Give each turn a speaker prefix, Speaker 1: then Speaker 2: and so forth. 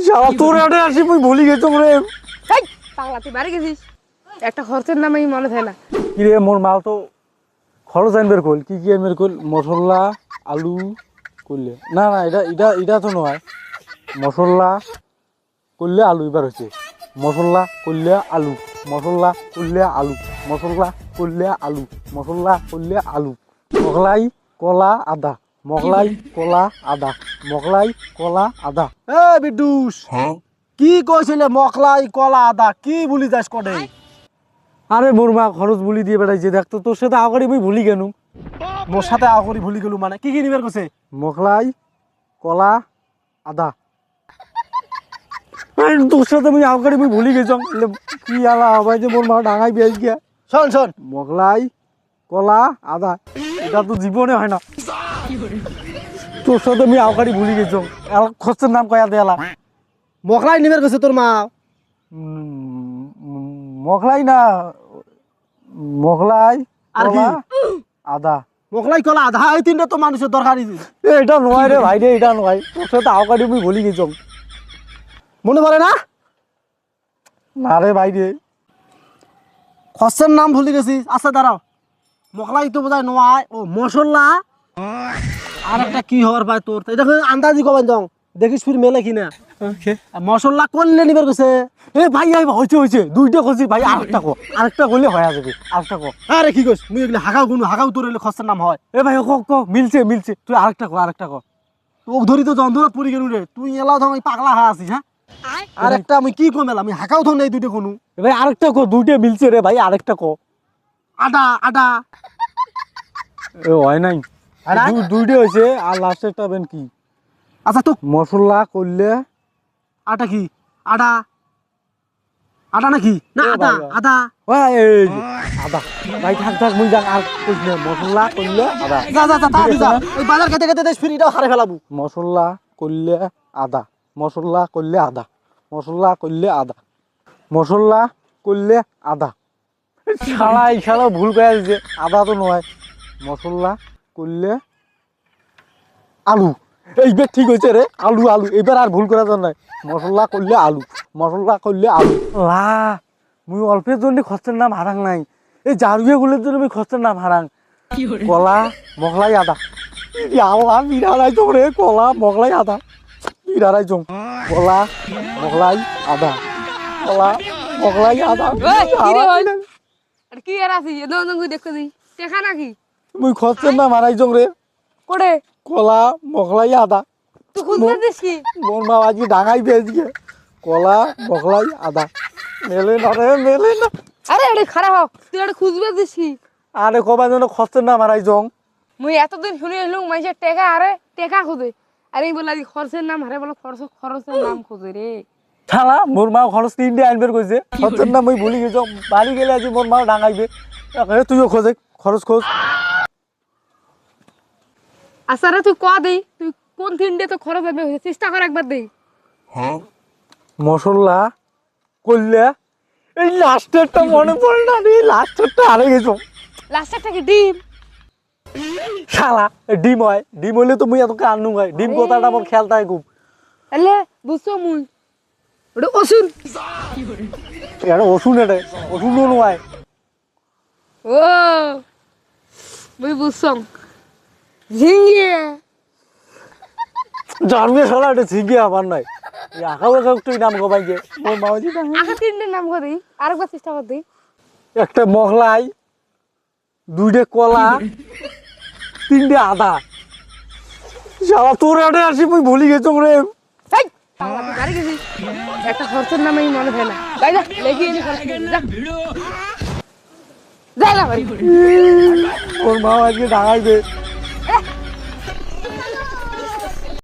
Speaker 1: শালা তোর আড়ে আসি মুই ভুলি গেছম রে।
Speaker 2: এই পাগলা তুই বাড়ি গেছিস একটা খরচের নাম আমি মনে থাকে না।
Speaker 1: কি রে মোর মাল তো খরচ আনবের কল কি কি আনবের কল মশলা আলু করলে না না এটা এটা এটা তো নয় মশলা করলে আলু এবার হচ্ছে মশলা করলে আলু মশলা করলে আলু মশলা করলে আলু মশলা করলে আলু মগলাই কলা আদা মগলাই কলা আদা মগলাই কলা আদা।
Speaker 3: এ বিডুস কি কইছিলে মকলাই কলা আদা কি ভুলি যাস কডে?
Speaker 1: আরে মোর মা খরচ বুলি দিয়ে বেড়াইছে দেখতো তোর সাথে আগাড়ি মুই ভুলি কেন
Speaker 3: মোর সাথে আগরি ভুলি গেলু মানে কি কি নিবার কইছে?
Speaker 1: মগলাই কলা আদা তোর সাথে মুই আগাড়ি মুই ভুলি গেছম কি আলা হবাই যে মোর মা ডাঙাই বেশ গিয়া
Speaker 3: শোন শোন
Speaker 1: মগলাই কলা আদা এটা তো জীবনে হয় না তোর সাথে আমি আগাড়ি ভুলি গেছম খরচের নাম কয়া দেয়ালা
Speaker 3: মকলাই নিবার কইছে তোর মা?
Speaker 1: মগলাই না মগলাই
Speaker 3: আর কি?
Speaker 1: কলা আদা
Speaker 3: মকলাই কলা আদা এই তিনটা তো মানুষের দরকারি।
Speaker 1: এটা নয় রে ভাই রে এটা নয় তোর সাথে আগাড়ি মুই ভুলি গেছম
Speaker 3: মনে পড়ে না?
Speaker 1: না রে ভাই রে
Speaker 3: খরচের নাম ভুলি গেছি। আচ্ছা দাঁড়াও মকলাই তো বোঝায় নয় ও মশলা আর একটা কি হওয়ার পায় তোর এটা আন্দাজি কবেন যাও দেখিস ফির মেলে কিনা মশলা করলে নিবার কইছে?
Speaker 1: এ ভাই হয়েছে হয়েছে দুইটা করছি ভাই আরেকটা করলে হয়ে যাবে আরেকটা কো
Speaker 3: আরে কি কইস মুই এগুলা হাগাও গুনু হাগাও তোর এলে খরচের নাম হয়।
Speaker 1: এ ভাই ক মিলছে মিলছে তুই আরেকটা কো
Speaker 3: ও ধরি তো যন্ত্রণা পড়ি গেলু রে তুই এলাও ধর পাগলা হয়ে আছিস। হ্যাঁ আর একটা আমি কি কম এলাম আমি হাগাও ধর নেই দুইটা কোনো
Speaker 1: এ ভাই আরেকটা কো দুইটা মিলছে রে ভাই আরেকটা কো
Speaker 3: আডা আডা
Speaker 1: এ হয় নাই দুইটা হয়েছে আর লাস্টেরটা বেন কি?
Speaker 3: আচ্ছা তো
Speaker 1: মশলা করলে
Speaker 3: আটা কি আডা আডা নাকি না আদা আদা
Speaker 1: এই যে, আদা ভাই থাক মুই যাক আর কইছ না মশলা করলে আদা
Speaker 3: যা যা যা তাড়াতাড়ি যা ওই বাজার খেতে খেতে দেশ ফ্রিটাও হারে ফেলাবো।
Speaker 1: মশলা করলে আদা মশলা করলে আদা মশলা করলে আদা মশলা করলে আদা শালা ভুল করে দিছে আদা তো নয় মশলা করলে আলু এইবার ঠিক হয়েছে রে আলু আলু এবার আর ভুল করা যায় নাই মশলা করলে আলু মশলা করলে আলু লা মুই অল্পের জন্য খরচের নাম হারাং নাই এই জারুয়ে গুলোর জন্য আমি খরচের নাম হারাং কলা মগলাই আদা আল্লাহ বিড়ারাই চং রে কলা মগলাই আদা বিড়ারাই চং কলা মগলাই আদা কলা মগলাই আদা
Speaker 2: কি আর আছি দেখো দি দেখা নাকি
Speaker 1: মুই খরচের নাম হারাই চং রে
Speaker 2: কোড়ে
Speaker 1: কলা মগলাই আদা
Speaker 2: তুই খুঁজতে দিস কি?
Speaker 1: মোর মা আজকে ডাঙাই পেয়েছ গে কলা মগলাই আদা মেলে না রে মেলে না
Speaker 2: আরে আরে খারাপ হ তুই এটা খুঁজবে দিস কি?
Speaker 1: আরে কবা যেন খরচের নাম হারাই চং
Speaker 2: মুই এতদিন শুনে এলুম মাইসের টেকা আরে টেকা খুঁজে আরে বলে আজ খরচের নাম হারে বলে খরচের নাম খুঁজে রে
Speaker 1: শালা মোর মা খরচ 3 আনবের কইছে খরচের নাম মুই ভুলি গেছ বাড়ি গেলে আজ মোর মা ডাঙাইবে তুইও খোঁজে খরচ খোঁজ
Speaker 2: আচ্ছা রে তুই ক দেই তুই কোন তিনটে তো খরচ হবে চেষ্টা কর একবার দেই।
Speaker 1: মশলা করলে এই লাস্টেরটা মনে পড়ে না রে লাস্টেরটা হারে গেছ
Speaker 2: লাস্টটা কি ডিম?
Speaker 1: শালা ডিম হয় ডিম হইলে তো মুই এতকে আনু হয় ডিম কথাটা মোর খেয়াল থাকে খুব
Speaker 2: এলে বুঝছো মুই ওটা ওষুধ
Speaker 1: এটা ওষুধও নয়
Speaker 2: ও মুই বুঝছো ঝিঙ্গে
Speaker 1: জন্মে শালা এটা ঝিঙ্গে আবার নাই এই আঁকা বাঁকা একটু নাম গবাই গে মোর মামাজি
Speaker 2: আগে তিনটে নাম কর দিই আরেকবার চেষ্টা কর দিই।
Speaker 1: একটা মগলাই দুইটা কলা 3টে আদা শালা তোর আড়ে আসি মুই ভুলি গেছম রে
Speaker 2: এই পাগলা তুই বাড়ি গেছিস একটা খরচের নাম আমি মনে থাকে না যাই যা লেগে এনে খরচ যা যা না ভাই
Speaker 1: ওর মা আজকে ডাঙাইবে